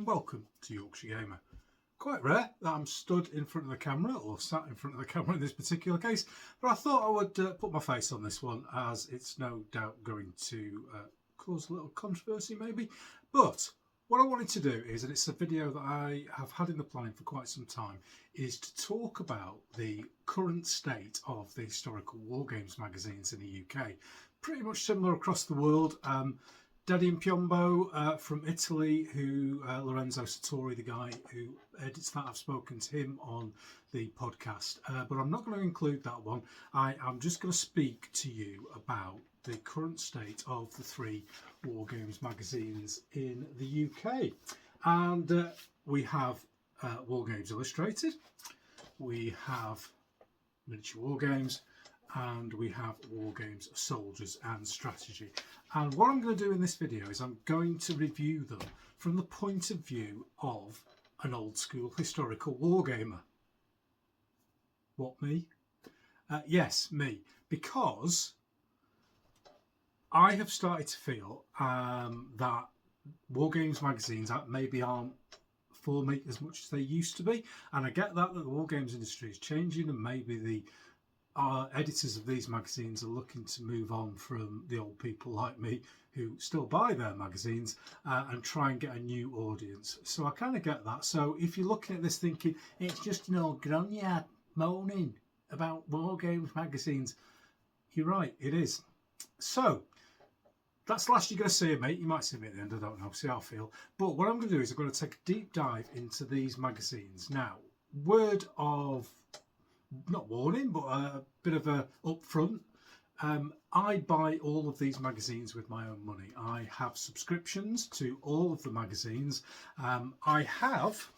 and welcome to Yorkshire Gamer. Quite rare that I'm stood in front of the camera or sat in front of the camera in this particular case, but I thought I would put my face on this one as it's no doubt going to cause a little controversy maybe. But what I wanted to do is, and it's a video that I have had in the planning for quite some time, is to talk about the current state of the Historical Wargames magazines in the UK. Pretty much similar across the world. Daddy and Piombo from Italy, who Lorenzo Sartori, the guy who edits that, I've spoken to him on the podcast, but I'm not going to include that one. I'm just going to speak to you about the current state of the three Wargames magazines in the UK. And we have Wargames Illustrated, we have Miniature Wargames, and we have Wargames Soldiers and Strategy. And what I'm going to do in this video is I'm going to review them from the point of view of an old school historical wargamer. What, me? Yes, me. Because I have started to feel that Wargames magazines maybe aren't for me as much as they used to be. And I get that the Wargames industry is changing, and maybe the editors of these magazines are looking to move on from the old people like me who still buy their magazines and try and get a new audience. So I kind of get that. So if you're looking at this thinking it's just an old gronyard moaning about Wargames magazines, you're right, it is. So that's the last you're going to see of me. You might see me at the end, I don't know, see how I feel. But what I'm going to do is I'm going to take a deep dive into these magazines. Now, word of not warning, but a bit of a upfront. I buy all of these magazines with my own money. I have subscriptions to all of the magazines. I have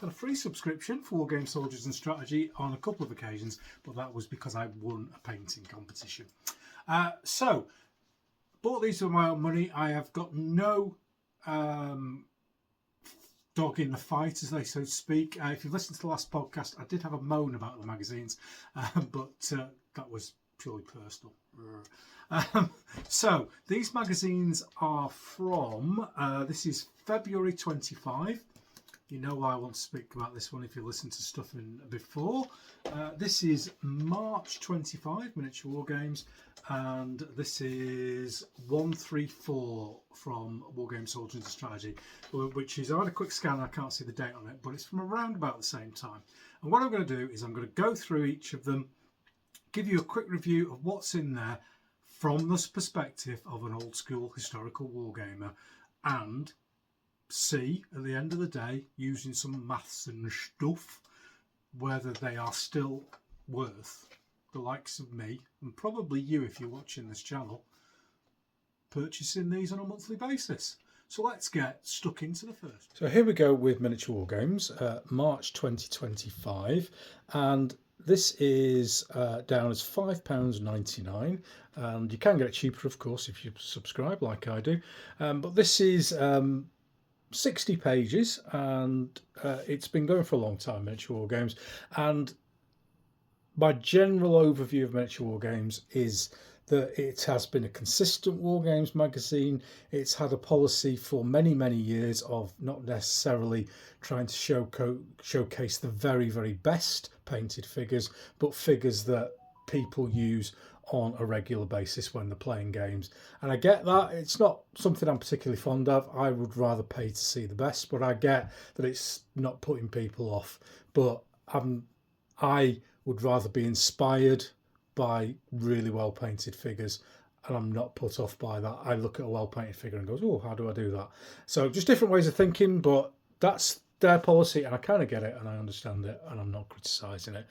got a free subscription for Wargames Soldiers and Strategy on a couple of occasions, but that was because I won a painting competition. So, bought these with my own money. I have got no dog in the fight, as they so to speak. If you've listened to the last podcast, I did have a moan about the magazines, but that was purely personal. So these magazines are from, this is February 25. You know why I want to speak about this one if you listened to stuff before. This is March 25, Miniature Wargames, and this is 134 from Wargames Soldiers and Strategy, which is, I had a quick scan, I can't see the date on it, but it's from around about the same time. And what I'm going to do is I'm going to go through each of them, give you a quick review of what's in there from this perspective of an old school historical wargamer, and see at the end of the day, using some maths and stuff, whether they are still worth the likes of me, and probably you if you're watching this channel, purchasing these on a monthly basis. So let's get stuck into the first. So here we go with Miniature Wargames, March 2025, and this is down as £5.99, and you can get it cheaper of course if you subscribe like I do, but this is 60 pages, and it's been going for a long time, Miniature Wargames. And my general overview of Miniature Wargames is that it has been a consistent Wargames magazine. It's had a policy for many, many years of not necessarily trying to showcase the very, very best painted figures, but figures that people use on a regular basis when they're playing games. And I get that it's not something I'm particularly fond of. I would rather pay to see the best, but I get that it's not putting people off. But I would rather be inspired by really well painted figures, and I'm not put off by that. I look at a well painted figure and goes, oh, how do I do that? So just different ways of thinking, but that's their policy, and I kind of get it and I understand it, and I'm not criticising it.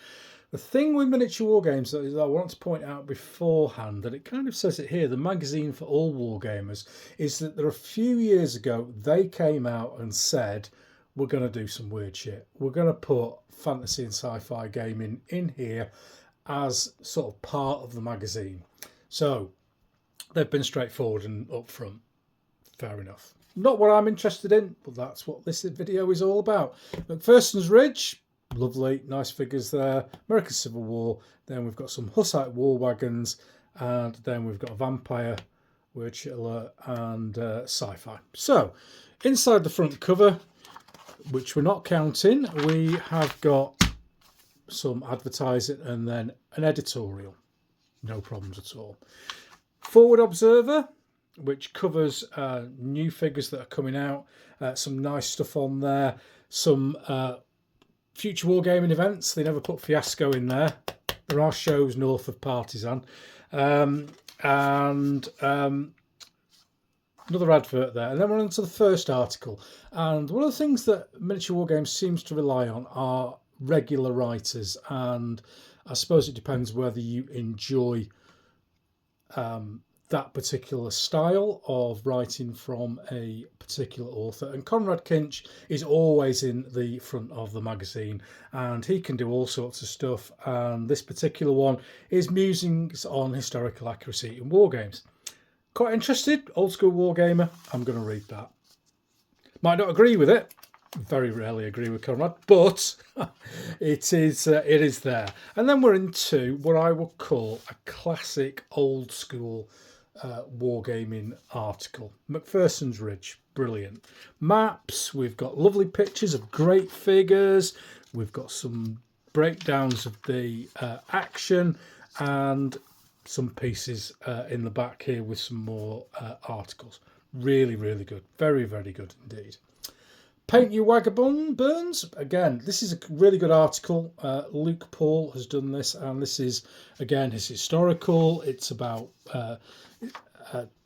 The thing with Miniature Wargames that I want to point out beforehand, and it kind of says it here, the magazine for all wargamers, is that there a few years ago they came out and said, we're going to do some weird shit. We're going to put fantasy and sci-fi gaming in here as sort of part of the magazine. So they've been straightforward and upfront. Fair enough. Not what I'm interested in, but that's what this video is all about. McPherson's Ridge, lovely, nice figures there. American Civil War. Then we've got some Hussite war wagons, and then we've got a vampire, word chiller, and sci-fi. So inside the front cover, which we're not counting, we have got some advertising and then an editorial. No problems at all. Forward Observer, which covers new figures that are coming out, some nice stuff on there, some future wargaming events. They never put Fiasco in there. There are shows north of Partisan, and another advert there. And then we're on to the first article. And one of the things that Miniature Wargames seems to rely on are regular writers, and I suppose it depends whether you enjoy that particular style of writing from a particular author. And Conrad Kinch is always in the front of the magazine, and he can do all sorts of stuff, and this particular one is musings on historical accuracy in wargames. Quite interested, old school wargamer, I'm going to read that. Might not agree with it, very rarely agree with Conrad, but it is there. And then we're into what I will call a classic old school wargaming article. Macpherson's Ridge, brilliant. Maps, we've got lovely pictures of great figures, we've got some breakdowns of the action, and some pieces in the back here with some more articles. Really, really good. Very, very good indeed. Paint You Vagabonds. Again, this is a really good article. Luke Paul has done this, and this is, again, his historical. It's about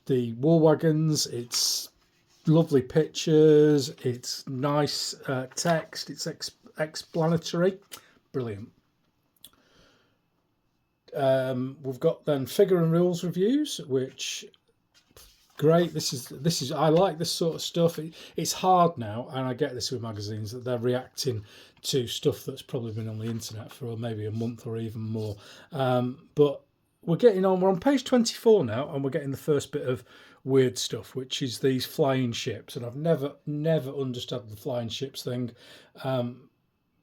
the war wagons. It's lovely pictures. It's nice text. It's explanatory. Brilliant. We've got then figure and rules reviews, which great. This is I like this sort of stuff. It's hard now, and I get this with magazines, that they're reacting to stuff that's probably been on the internet for maybe a month or even more. But we're getting on. We're on page 24 now, and we're getting the first bit of weird stuff, which is these flying ships. And I've never understood the flying ships thing,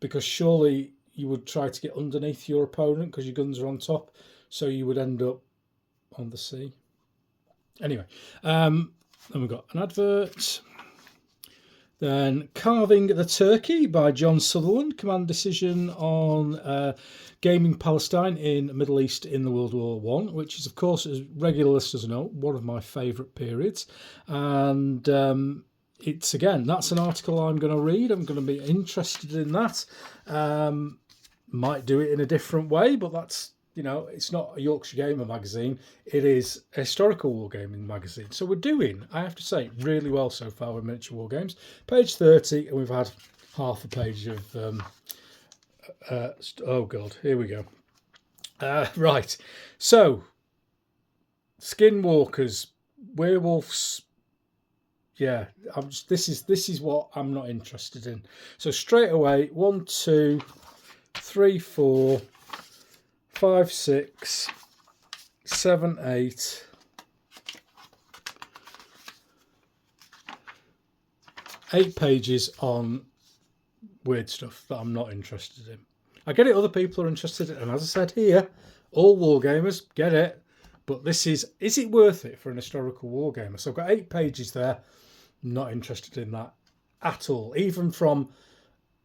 because surely you would try to get underneath your opponent because your guns are on top, so you would end up on the sea. Anyway, then we've got an advert. Then Carving the Turkey by John Sutherland, command decision on gaming Palestine in Middle East in the World War I, which is, of course, as regular listeners know, one of my favourite periods. And it's, again, that's an article I'm going to read. I'm going to be interested in that. Might do it in a different way, but that's, you know, it's not a Yorkshire Gamer magazine. It is a historical wargaming magazine. So we're doing, I have to say, really well so far with Miniature Wargames. Page 30, and we've had half a page of, oh God, here we go. Right, so, Skinwalkers, werewolves, yeah, this is what I'm not interested in. So straight away, 1, 2, 3, 4, 5, 6, 7, 8, 8 pages on weird stuff that I'm not interested in. I get it, other people are interested in it, and as I said here, all wargamers get it, but this is it worth it for an historical wargamer? So I've got 8 pages there. I'm not interested in that at all. Even from,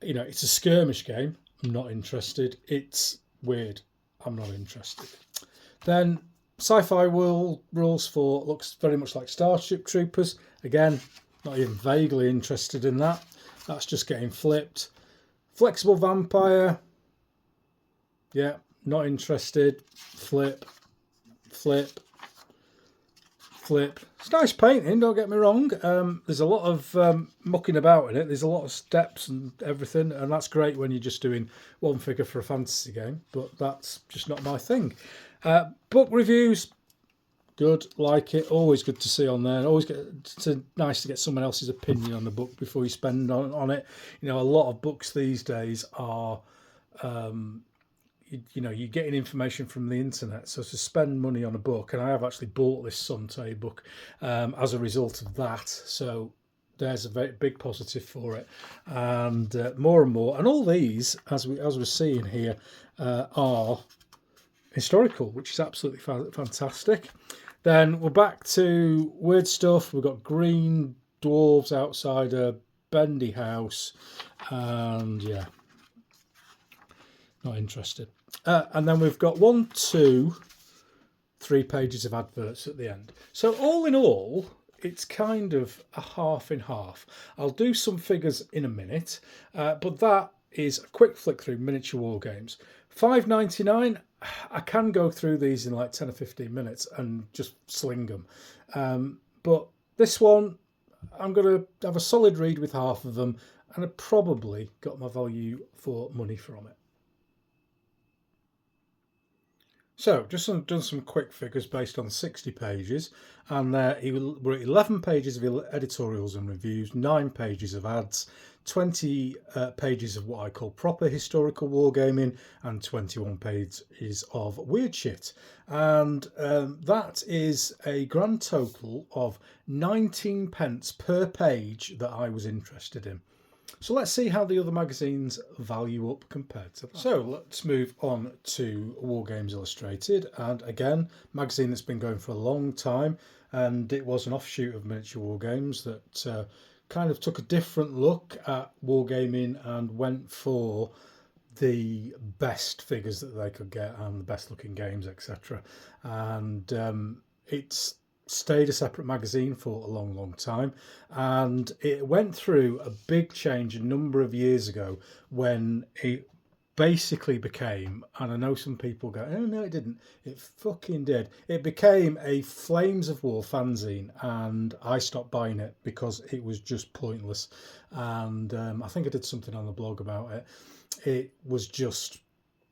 you know, it's a skirmish game. I'm not interested. It's weird. I'm not interested. Then Sci-Fi World Rules for looks very much like Starship Troopers. Again, not even vaguely interested in that. That's just getting flipped. Flexible Vampire. Yeah, not interested. Flip. Flip. Flip. It's nice painting, don't get me wrong. There's a lot of mucking about in it. There's a lot of steps and everything, and that's great when you're just doing one figure for a fantasy game, but that's just not my thing. Book reviews, good, like it. Always good to see on there. Always nice to get someone else's opinion on the book before you spend on it. You know, a lot of books these days are... you know, you're getting information from the internet, so to spend money on a book, and I have actually bought this Sunday book as a result of that, so there's a very big positive for it. And more and more, and all these, as we're seeing here, are historical, which is absolutely fantastic. Then we're back to weird stuff. We've got green dwarves outside a bendy house, and yeah, not interested. And then we've got 1, 2, 3 pages of adverts at the end. So all in all, it's kind of a half in half. I'll do some figures in a minute, but that is a quick flick through Miniature Wargames. $5.99. I can go through these in like 10 or 15 minutes and just sling them. But this one, I'm going to have a solid read with half of them, and I probably got my value for money from it. So, just done some quick figures based on 60 pages, and we're at 11 pages of editorials and reviews, 9 pages of ads, 20 pages of what I call proper historical wargaming, and 21 pages of weird shit. And that is a grand total of 19 pence per page that I was interested in. So let's see how the other magazines value up compared to that. So let's move on to Wargames Illustrated, and again, magazine that's been going for a long time, and it was an offshoot of Miniature Wargames that kind of took a different look at wargaming and went for the best figures that they could get and the best looking games, etc. And it's stayed a separate magazine for a long time, and it went through a big change a number of years ago when it basically became, and I know some people go, oh no it didn't, it fucking did, it became a Flames of War fanzine, and I stopped buying it because it was just pointless. And I think I did something on the blog about it. It was just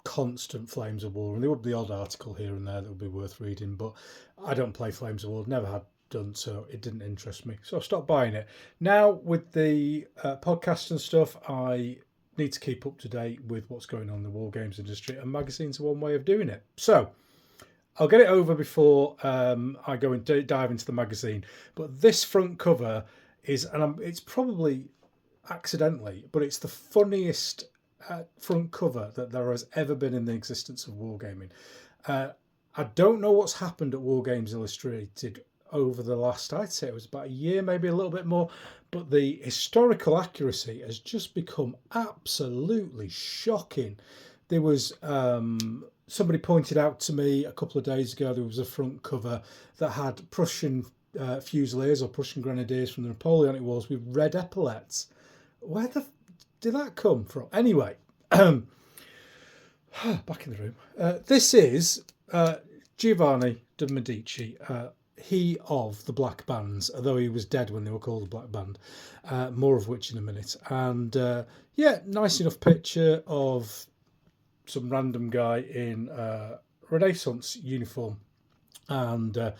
constant Flames of War, and there would be the odd article here and there that would be worth reading, but I don't play Flames of War, never had done, so it didn't interest me, so I stopped buying it. Now with the podcast and stuff, I need to keep up to date with what's going on in the war games industry, and magazines are one way of doing it. So I'll get it over before I go and dive into the magazine. But this front cover is, and it's probably accidentally, but it's the funniest front cover that there has ever been in the existence of wargaming. I don't know what's happened at Wargames Illustrated over the last, I'd say it was about a year, maybe a little bit more, but the historical accuracy has just become absolutely shocking. There was somebody pointed out to me a couple of days ago, there was a front cover that had Prussian Fusiliers or Prussian Grenadiers from the Napoleonic Wars with red epaulets. Where the did that come from? Anyway, back in the room. This is Giovanni de Medici, he of the Black Bands, although he was dead when they were called the Black Band, more of which in a minute. And yeah, nice enough picture of some random guy in Renaissance uniform and a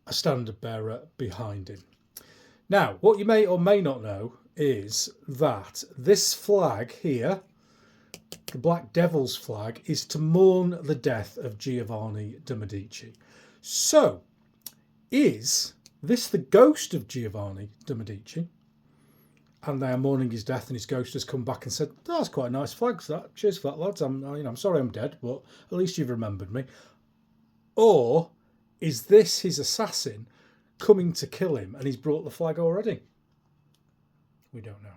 standard bearer behind him. Now, what you may or may not know is that this flag here, the Black Devil's flag, is to mourn the death of Giovanni de Medici. So, is this the ghost of Giovanni de Medici? And they are mourning his death, and his ghost has come back and said, oh, that's quite a nice flag, that. Cheers for that, lads. I'm sorry I'm dead, but at least you've remembered me. Or is this his assassin coming to kill him, and he's brought the flag already? We don't know.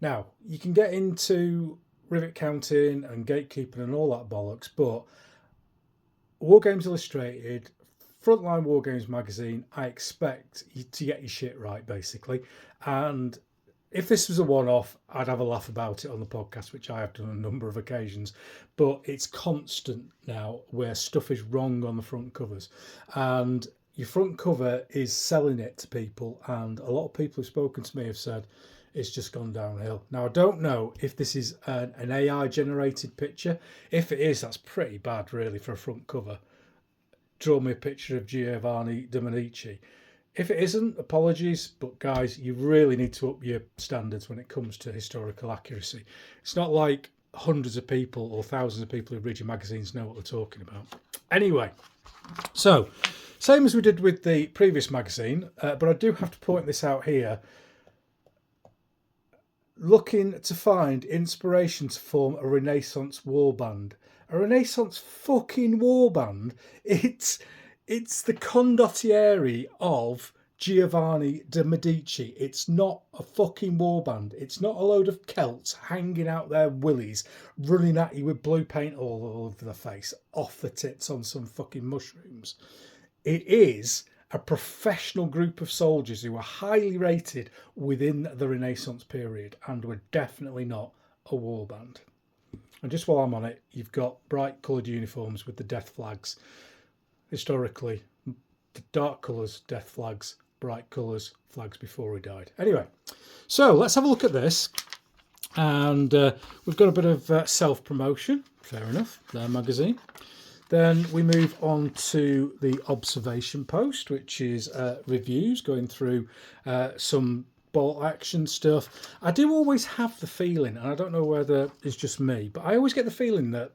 Now, you can get into rivet counting and gatekeeping and all that bollocks, but Wargames Illustrated, Frontline Wargames magazine, I expect you to get your shit right, basically. And if this was a one-off, I'd have a laugh about it on the podcast, which I have done on a number of occasions. But it's constant now where stuff is wrong on the front covers. And your front cover is selling it to people. And a lot of people who've spoken to me have said, it's just gone downhill. Now, I don't know if this is an AI-generated picture. If it is, that's pretty bad, really, for a front cover. Draw me a picture of Giovanni de Medici. If it isn't, apologies, but guys, you really need to up your standards when it comes to historical accuracy. It's not like hundreds of people or thousands of people who read your magazines know what they're talking about. Anyway, so, same as we did with the previous magazine, but I do have to point this out here. Looking to find inspiration to form a Renaissance warband. A Renaissance fucking warband. It's the condottieri of Giovanni de Medici. It's not a fucking warband. It's not a load of Celts hanging out their willies, running at you with blue paint all over the face, off the tits on some fucking mushrooms. It is a professional group of soldiers who were highly rated within the Renaissance period and were definitely not a warband. And just while I'm on it, you've got bright coloured uniforms with the death flags. Historically, the dark colours, death flags, bright colours, flags before he died. Anyway, so let's have a look at this. And we've got a bit of self-promotion, fair enough, their magazine. Then we move on to the observation post, which is reviews, going through some bolt action stuff. I do always have the feeling, and I don't know whether it's just me, but I always get the feeling that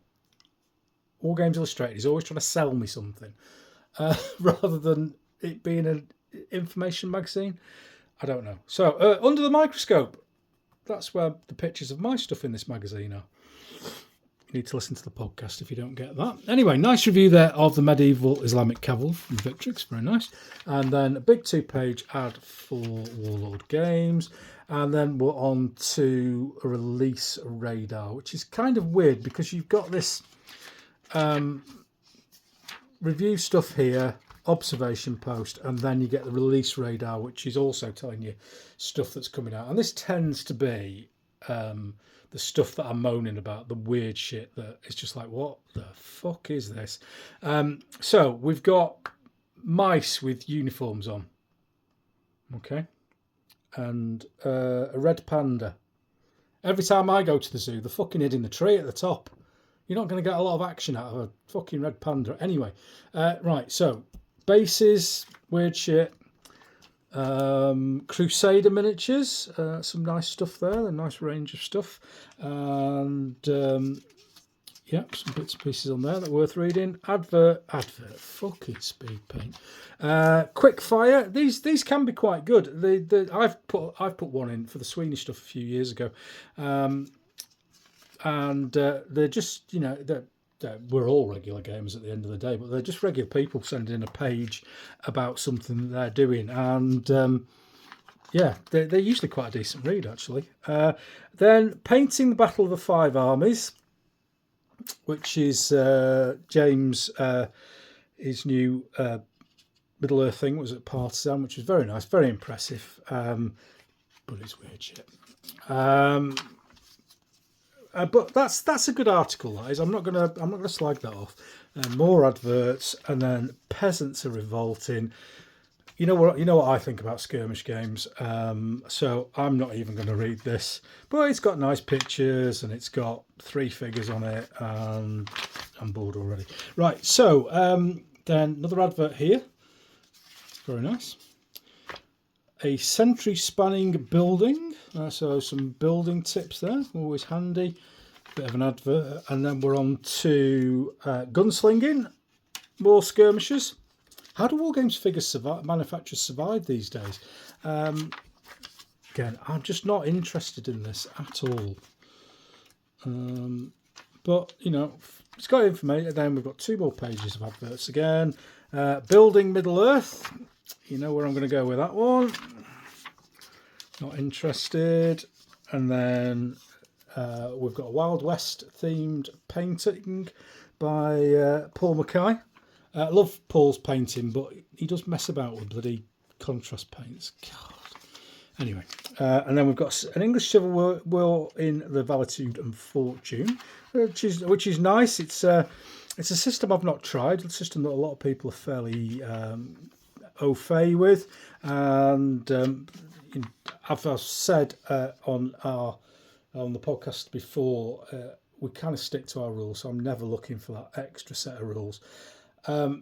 Wargames Illustrated is always trying to sell me something rather than it being an information magazine. I don't know. So under the microscope, that's where the pictures of my stuff in this magazine are. You need to listen to the podcast if you don't get that. Anyway, nice review there of the medieval Islamic cavalry from Victrix, very nice. And then a big 2-page ad for Warlord Games. And then we're on to a release radar, which is kind of weird because you've got this review stuff here, observation post, and then you get the release radar, which is also telling you stuff that's coming out. And this tends to be the stuff that I'm moaning about, the weird shit that is just like, what the fuck is this? So we've got mice with uniforms on, okay, and a red panda. Every time I go to the zoo, they're fucking hid in the tree at the top. You're not going to get a lot of action out of a fucking red panda. Anyway, right, so bases, weird shit. Crusader miniatures, some nice stuff there, a nice range of stuff. And yeah, some bits and pieces on there that are worth reading. Advert, fucking speed paint. Quick fire, these can be quite good. I've put one in for the Sweeney stuff a few years ago. And they're just, you know, we're all regular gamers at the end of the day, but they're just regular people sending in a page about something that they're doing. And yeah, they're usually quite a decent read, actually. Then Painting the Battle of the Five Armies, which is James, his new Middle-earth thing was at Partisan, which was very nice, very impressive, but it's weird shit. But that's a good article, that is. I'm not gonna slag that off. More adverts, and then Peasants Are Revolting. You know what I think about skirmish games. So I'm not even going to read this. But it's got nice pictures and it's got 3 figures on it, and I'm bored already. Right. So then another advert here. Very nice. A century-spanning building. So some building tips there, always handy. Bit of an advert, and then we're on to gunslinging, more skirmishers. How do Wargames figures manufacturers survive these days? Again, I'm just not interested in this at all. But you know, it's got information. Then we've got 2 more pages of adverts again. Building Middle Earth. You know where I'm going to go with that one. Not interested. And then we've got a Wild West themed painting by Paul Mackay. I love Paul's painting, but he does mess about with bloody contrast paints. God. Anyway, and then we've got an English Civil War in the Valitude and Fortune, which is nice. It's a system I've not tried. A system that a lot of people are fairly au fait with, and I've said on the podcast before, we kind of stick to our rules, so I'm never looking for that extra set of rules.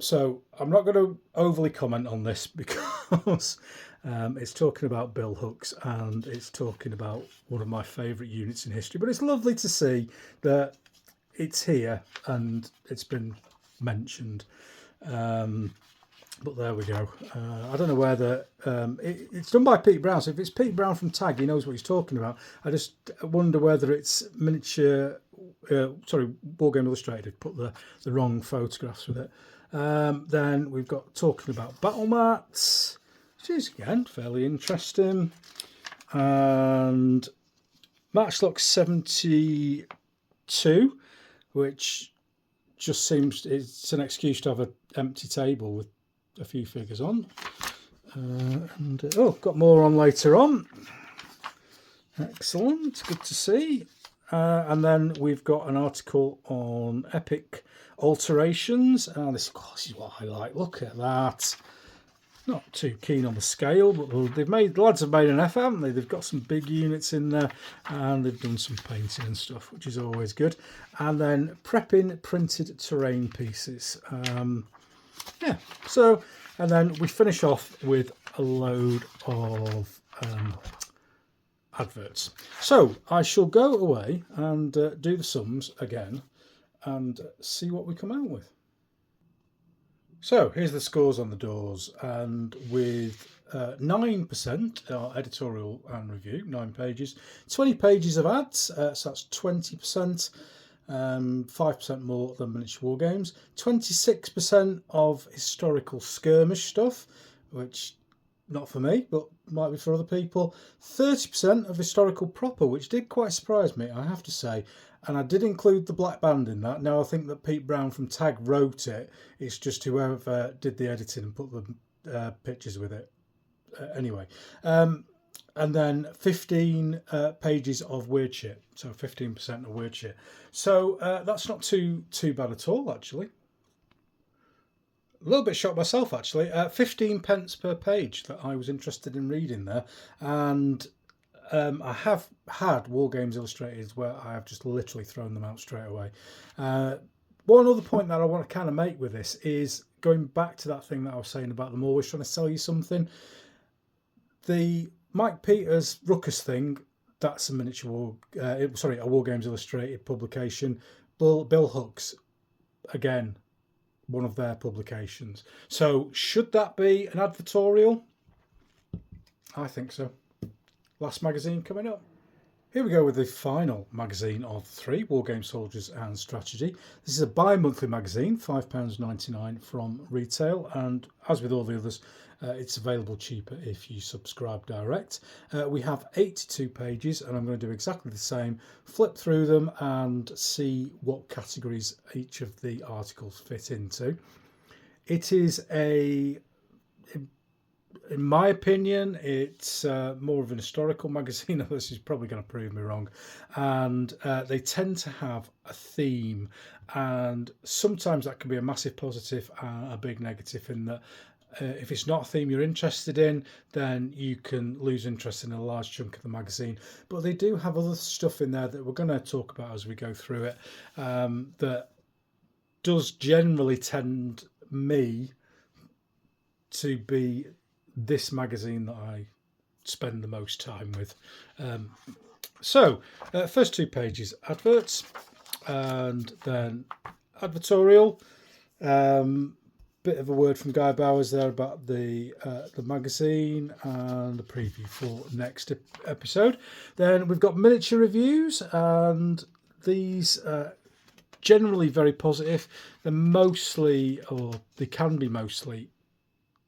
So I'm not going to overly comment on this because it's talking about bill hooks and it's talking about one of my favourite units in history. But it's lovely to see that it's here and it's been mentioned. But there we go. I don't know whether it's done by Pete Brown. So if it's Pete Brown from Tag, he knows what he's talking about. I just wonder whether it's miniature. Wargame Illustrated put the wrong photographs with it. Then we've got talking about battle mats. which is again fairly interesting. And Matchlock 72, which just seems it's an excuse to have an empty table with a few figures on. Oh, got more on later on. Excellent, good to see. And then we've got an article on epic alterations. This is what I like. Look at that. Not too keen on the scale, but the lads have made an effort, haven't they? They've got some big units in there, and they've done some painting and stuff, which is always good. And then prepping printed terrain pieces. Yeah. So, and then we finish off with a load of adverts. So I shall go away and do the sums again and see what we come out with. So here's the scores on the doors, and with 9% editorial and review, 9 pages, 20 pages of ads, so that's 20%, 5% more than Miniature Wargames, 26% of historical skirmish stuff, which not for me, but might be for other people, 30% of historical proper, which did quite surprise me, I have to say. And I did include the black band in that. Now I think that Pete Brown from Tag wrote it. It's just whoever did the editing and put the pictures with it. Anyway, and then 15 pages of weird shit. So 15% of weird shit. So that's not too bad at all, actually. A little bit shocked myself, actually. 15 pence per page that I was interested in reading there. And I have had Wargames Illustrated where I have just literally thrown them out straight away. One other point that I want to kind of make with this is going back to that thing that I was saying about them always trying to sell you something. The Mike Peters Ruckus thing, that's a miniature a Wargames Illustrated publication. Bill Hooks, again, one of their publications. So should that be an advertorial? I think so. Last magazine coming up. Here we go with the final magazine of 3, Wargame Soldiers and Strategy. This is a bi-monthly magazine, £5.99 from retail, and as with all the others, it's available cheaper if you subscribe direct. We have 82 pages, and I'm going to do exactly the same, flip through them and see what categories each of the articles fit into. It is in my opinion, it's more of an historical magazine. This is probably going to prove me wrong. And they tend to have a theme. And sometimes that can be a massive positive and a big negative in that if it's not a theme you're interested in, then you can lose interest in a large chunk of the magazine. But they do have other stuff in there that we're going to talk about as we go through it that does generally tend me to be this magazine that I spend the most time with. First 2 pages, adverts, and then advertorial. Bit of a word from Guy Bowers there about the magazine and the preview for next episode. Then we've got miniature reviews, and these generally very positive. They're mostly, or they can be mostly,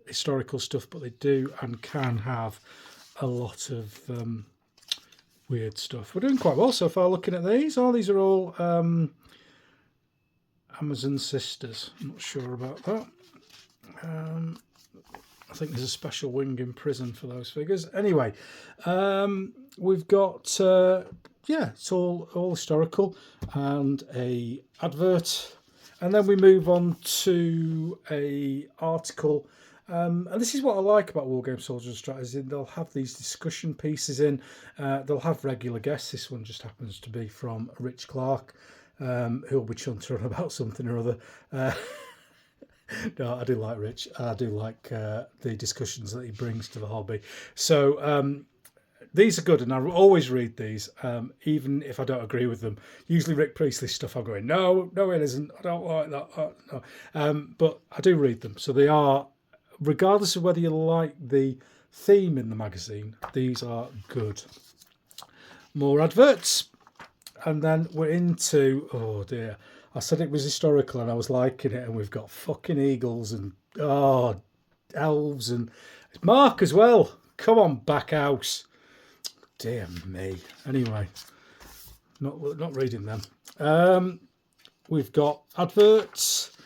historical stuff, but they do and can have a lot of weird stuff. We're doing quite well so far looking at these. These are all Amazon sisters. I'm not sure about that. I think there's a special wing in prison for those figures. Anyway, we've got it's all historical and a advert, and then we move on to a article. And this is what I like about Wargame Soldiers and Strategy. They'll have these discussion pieces in. They'll have regular guests. This one just happens to be from Rich Clark, who'll be chuntering about something or other. No, I do like Rich. I do like the discussions that he brings to the hobby. So these are good, and I always read these, even if I don't agree with them. Usually Rick Priestley's stuff I'm going, no, it isn't. I don't like that. No. But I do read them. So they are, regardless of whether you like the theme in the magazine, these are good. More adverts. And then we're into, oh dear, I said it was historical and I was liking it, and we've got fucking eagles and elves, and It's Mark as well. Come on, Backhouse. Dear me. Anyway, not reading them. We've got adverts.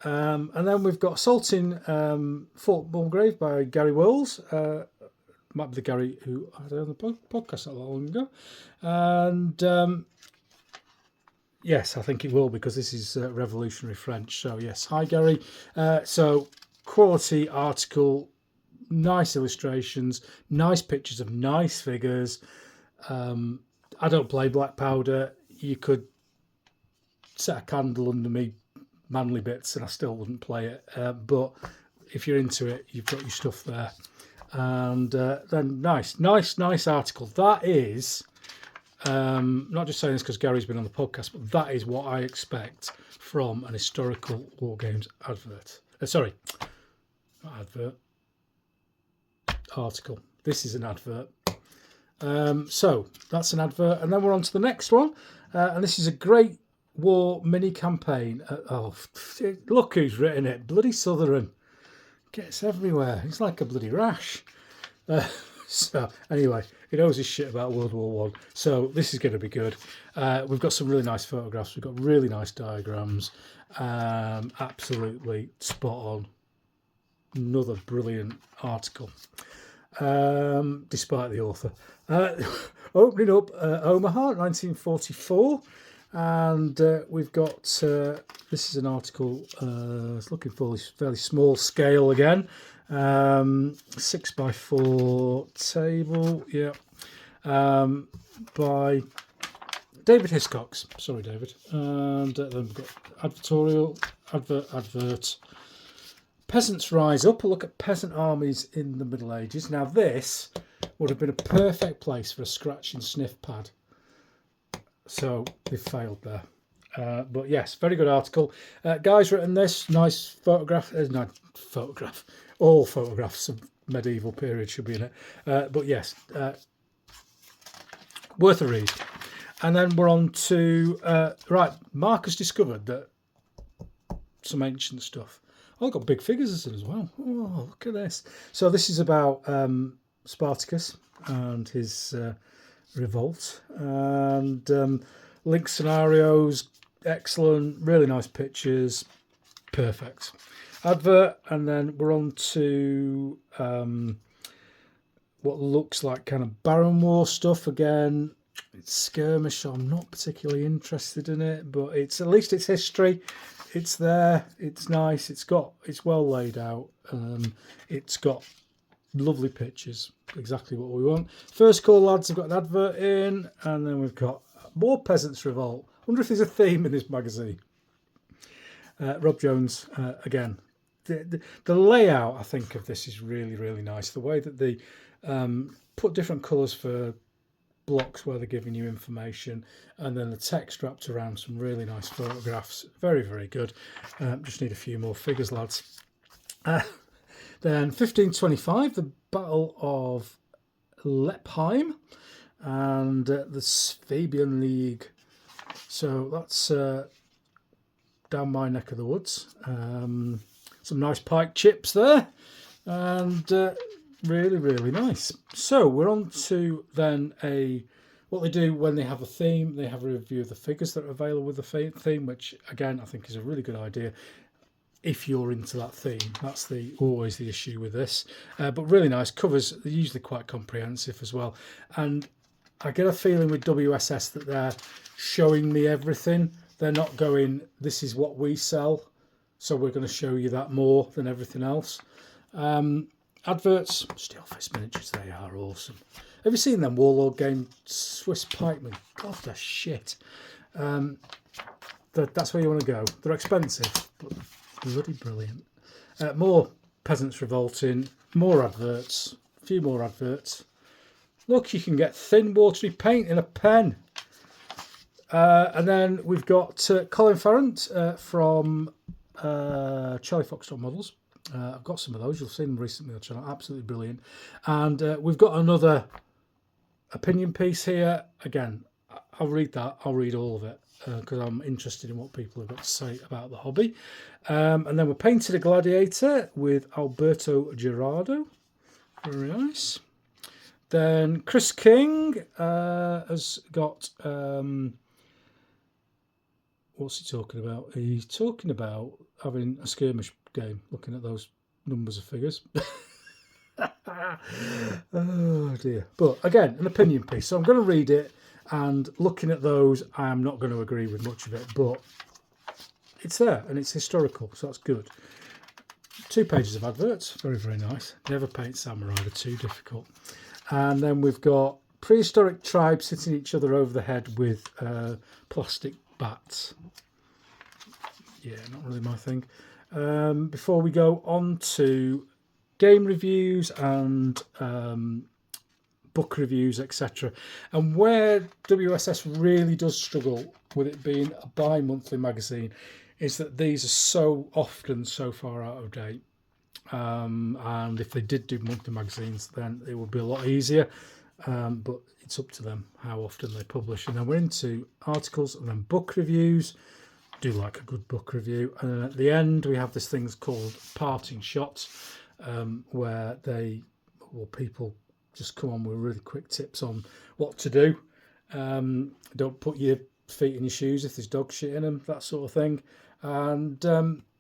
And then we've got Assaulting Fort Mulgrave by Gary Wells. Might be the Gary who I had on the podcast not long ago. And yes, I think it will, because this is revolutionary French. So yes, hi Gary. So quality article, nice illustrations, nice pictures of nice figures. I don't play black powder. You could set a candle under me manly bits and I still wouldn't play it. But if you're into it, you've got your stuff there. And then nice article. That is, not just saying this because Gary's been on the podcast, but that is what I expect from an Historical Wargames advert. Sorry, not advert, article. This is an advert. So that's an advert, and then we're on to the next one. And this is a Great War mini campaign. Oh, look who's written it. Bloody Southern. Gets everywhere. It's like a bloody rash. So anyway, he knows his shit about World War One. So this is going to be good. We've got some really nice photographs. We've got really nice diagrams. Absolutely spot on. Another brilliant article. Despite the author. Opening up Omaha, 1944. And we've got, this is an article, it's looking for this fairly small scale again, 6x4 table, yeah, by David Hiscox, sorry David, and then we've got advert, Peasants Rise Up, a look at peasant armies in the Middle Ages. Now this would have been a perfect place for a scratch and sniff pad. So they've failed there. But yes, very good article. Guy's written this. Nice photograph. Nice photograph. All photographs of medieval period should be in it. But yes, worth a read. And then we're on to, right, Mark has discovered that some ancient stuff. Oh, I've got big figures as well. Oh, look at this. So this is about Spartacus and his... revolt, and link scenarios, excellent, really nice pictures, perfect advert. And then we're on to what looks like kind of Baron War stuff again. It's skirmish, so I'm not particularly interested in it, but it's, at least it's history, it's there, it's nice, it's well laid out, it's got lovely pictures, exactly what we want. First Call Lads have got an advert in, and then we've got more Peasants Revolt. I wonder if there's a theme in this magazine. Rob Jones, again. The layout, I think, of this is really, really nice. The way that they put different colours for blocks where they're giving you information, and then the text wrapped around some really nice photographs. Very, very good. Just need a few more figures, lads. Then 1525, the Battle of Lepheim, and the Swabian League. So that's down my neck of the woods. Some nice pike chips there, and really, really nice. So we're on to then what they do when they have a theme. They have a review of the figures that are available with the theme, which again I think is a really good idea. If you're into that theme, that's always the issue with this. But really nice covers. They're usually quite comprehensive as well. And I get a feeling with WSS that they're showing me everything. They're not going, this is what we sell, so we're going to show you that more than everything else. Adverts, Steelfist miniatures, they are awesome. Have you seen them Warlord game Swiss pikemen? God, they're shit. That's where you want to go. They're expensive, but bloody brilliant. More Peasants Revolting, more adverts, a few more adverts. Look, you can get thin watery paint in a pen. And then we've got Colin Farrant from Charlie Foxtrot Models. I've got some of those. You'll see them recently on the channel. Absolutely brilliant. And we've got another opinion piece here. Again, I'll read that. I'll read all of it because I'm interested in what people have got to say about the hobby. And then we're Painted a Gladiator with Alberto Gerardo. Very nice. Then Chris King has got, what's he talking about? He's talking about having a skirmish game, looking at those numbers of figures. Oh dear. But again, an opinion piece. So I'm going to read it, and looking at those, I am not going to agree with much of it, but it's there and it's historical, so that's good. 2 pages of adverts, very, very nice. Never paint samurai, they're too difficult. And then we've got prehistoric tribes hitting each other over the head with plastic bats. Yeah, not really my thing. Before we go on to game reviews and book reviews, etc. And where WSS really does struggle with it being a bi-monthly magazine is that these are so often so far out of date. And if they did do monthly magazines, then it would be a lot easier. But it's up to them how often they publish. And then we're into articles and then book reviews. Do like a good book review. And then at the end, we have this thing called parting shots, where people just come on with really quick tips on what to do. Don't put your feet in your shoes if there's dog shit in them, that sort of thing. And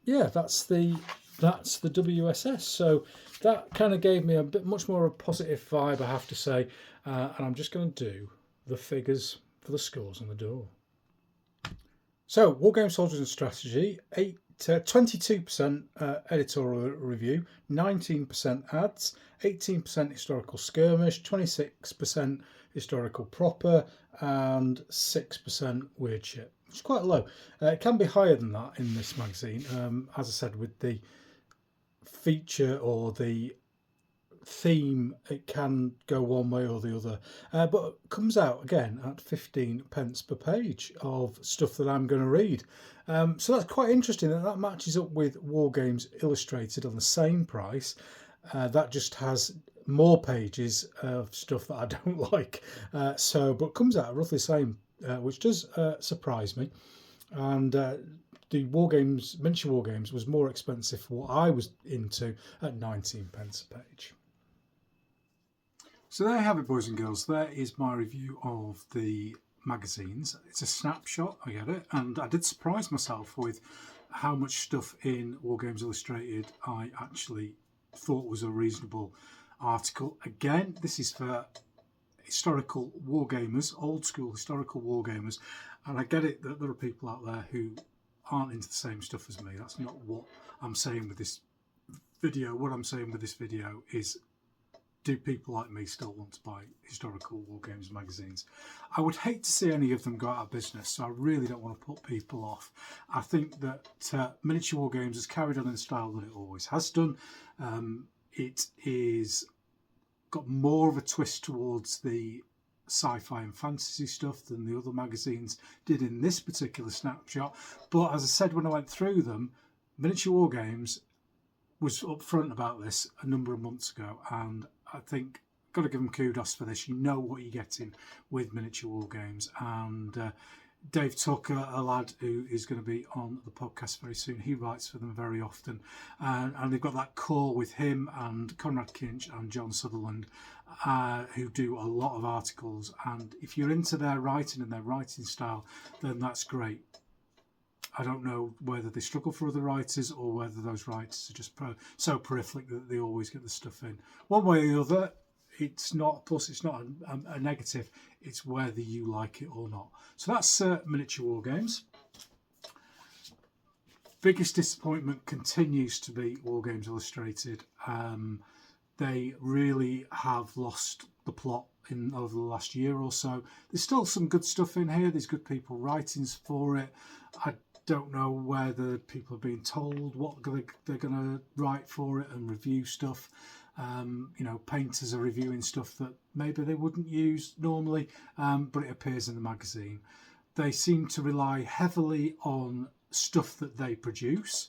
yeah, that's the WSS. So that kind of gave me a bit much more of a positive vibe, I have to say. And I'm just going to do the figures for the scores on the door. So, Wargame Soldiers and Strategy, 22% editorial review, 19% ads, 18% historical skirmish, 26% historical proper, and 6% weird shit. It's quite low. It can be higher than that in this magazine. As I said, with the feature or the theme, it can go one way or the other, but it comes out again at 15 pence per page of stuff that I'm going to read. So that's quite interesting that matches up with Wargames Illustrated on the same price. That just has more pages of stuff that I don't like, but comes out roughly the same, which does surprise me. And the Wargames Miniature Wargames was more expensive for what I was into at 19 pence a page. So there you have it, boys and girls. There is my review of the magazines. It's a snapshot, I get it, and I did surprise myself with how much stuff in Wargames Illustrated I actually thought was a reasonable article. Again, this is for historical wargamers, old school historical wargamers, and I get it that there are people out there who aren't into the same stuff as me. That's not what I'm saying with this video. What I'm saying with this video is, do people like me still want to buy historical Wargames magazines? I would hate to see any of them go out of business, so I really don't want to put people off. I think that Miniature Wargames has carried on in the style that it always has done. It is got more of a twist towards the sci-fi and fantasy stuff than the other magazines did in this particular snapshot. But as I said when I went through them, Miniature Wargames was upfront about this a number of months ago, and I think I've got to give them kudos for this. You know what you're getting with Miniature Wargames. And Dave Tucker, a lad who is going to be on the podcast very soon, he writes for them very often. And they've got that call with him and Conrad Kinch and John Sutherland, who do a lot of articles. And if you're into their writing and their writing style, then that's great. I don't know whether they struggle for other writers or whether those writers are just so prolific that they always get the stuff in. One way or the other, it's not, plus it's not a negative, it's whether you like it or not. So that's Miniature Wargames. Biggest disappointment continues to be Wargames Illustrated. They really have lost the plot over the last year or so. There's still some good stuff in here. There's good people writing for it. I don't know whether people are being told what they're going to write for it and review stuff. You know, painters are reviewing stuff that maybe they wouldn't use normally, but it appears in the magazine. They seem to rely heavily on stuff that they produce,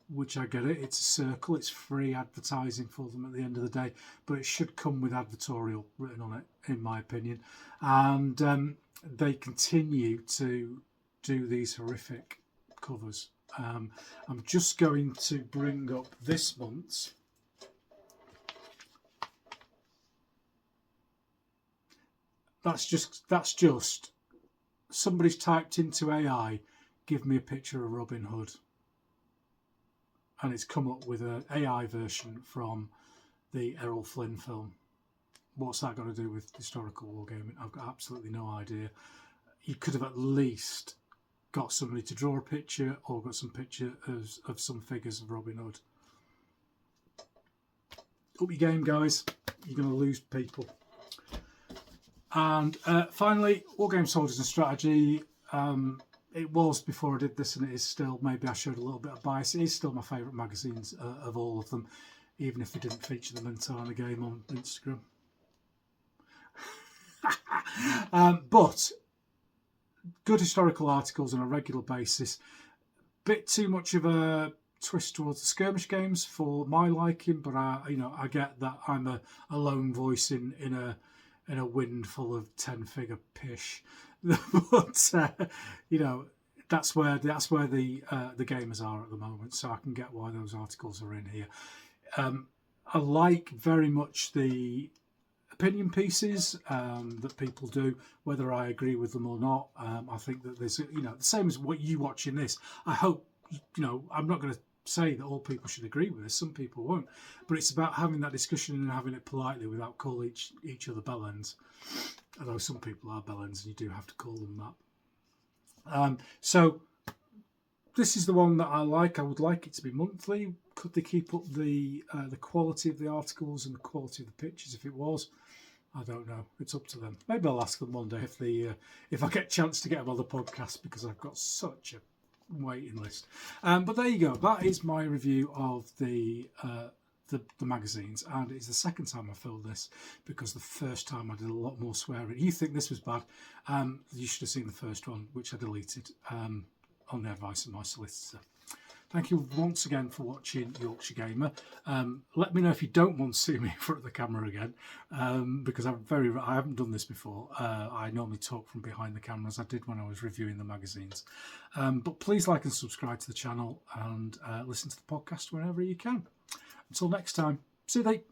which I get it. It's a circle. It's free advertising for them at the end of the day, but it should come with advertorial written on it, in my opinion. And they continue to do these horrific covers. I'm just going to bring up this month's That's just somebody's typed into AI, give me a picture of Robin Hood, and it's come up with an AI version from the Errol Flynn film. What's that got to do with historical wargaming? I've got absolutely no idea. You could have at least got somebody to draw a picture or got some picture of some figures of Robin Hood. Up your game, guys. You're going to lose people. And finally, Wargame Soldiers and Strategy. It was before I did this, and it is still. Maybe I showed a little bit of bias. It is still my favourite magazines of all of them, even if they didn't feature them entirely game on Instagram. But good historical articles on a regular basis. Bit too much of a twist towards the skirmish games for my liking, but I get that I'm a lone voice in a wind full of 10-figure pish. But that's where the gamers are at the moment, so I can get why those articles are in here. I like very much the opinion pieces that people do, whether I agree with them or not. I think that there's the same as what you watching this. I hope I'm not going to say that all people should agree with this. Some people won't, but it's about having that discussion and having it politely without calling each other bellends. Although some people are bellends, and you do have to call them that. So this is the one that I like. I would like it to be monthly. Could they keep up the quality of the articles and the quality of the pictures? If it was, I don't know. It's up to them. Maybe I'll ask them one day if I get a chance to get them on the podcast, because I've got such a waiting list. But there you go. That is my review of the magazines, and it's the second time I filmed this, because the first time I did a lot more swearing. You think this was bad? You should have seen the first one, which I deleted on the advice of my solicitor. Thank you once again for watching Yorkshire Gamer. Let me know if you don't want to see me in front of the camera again, because I haven't done this before. I normally talk from behind the camera, as I did when I was reviewing the magazines. But please like and subscribe to the channel, and listen to the podcast whenever you can. Until next time, see you later.